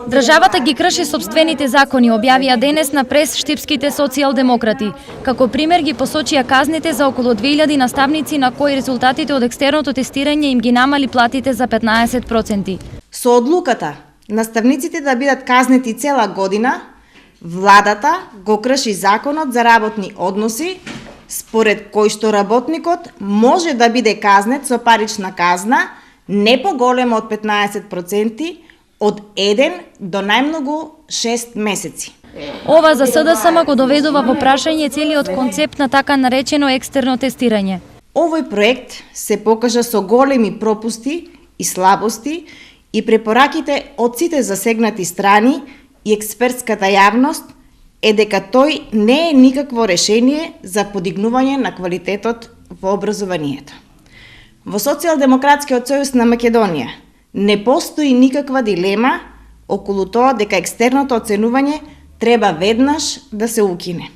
Државата ги крши сопствените закони, објавија денес на прес штипските социјалдемократи. Како пример ги посочија казните за околу 2000 наставници на кои резултатите од екстерното тестирање им ги намали платите за 15%. Со одлуката наставниците да бидат казнети цела година, владата го крши законот за работни односи, според кој што работникот може да биде казнет со парична казна не поголема од 15% од 1 до најмногу 6 месеци. Ова за СДСМ го доведува во прашање целиот концепт на така наречено екстерно тестирање. Овој проект се покажа со големи пропусти и слабости и препораките од сите засегнати страни и експертската јавност е дека тој не е никакво решение за подигнување на квалитетот во образованието. Во Социјалдемократскиот сојуз на Македонија не постои никаква дилема околу тоа дека екстерното оценување треба веднаш да се укине.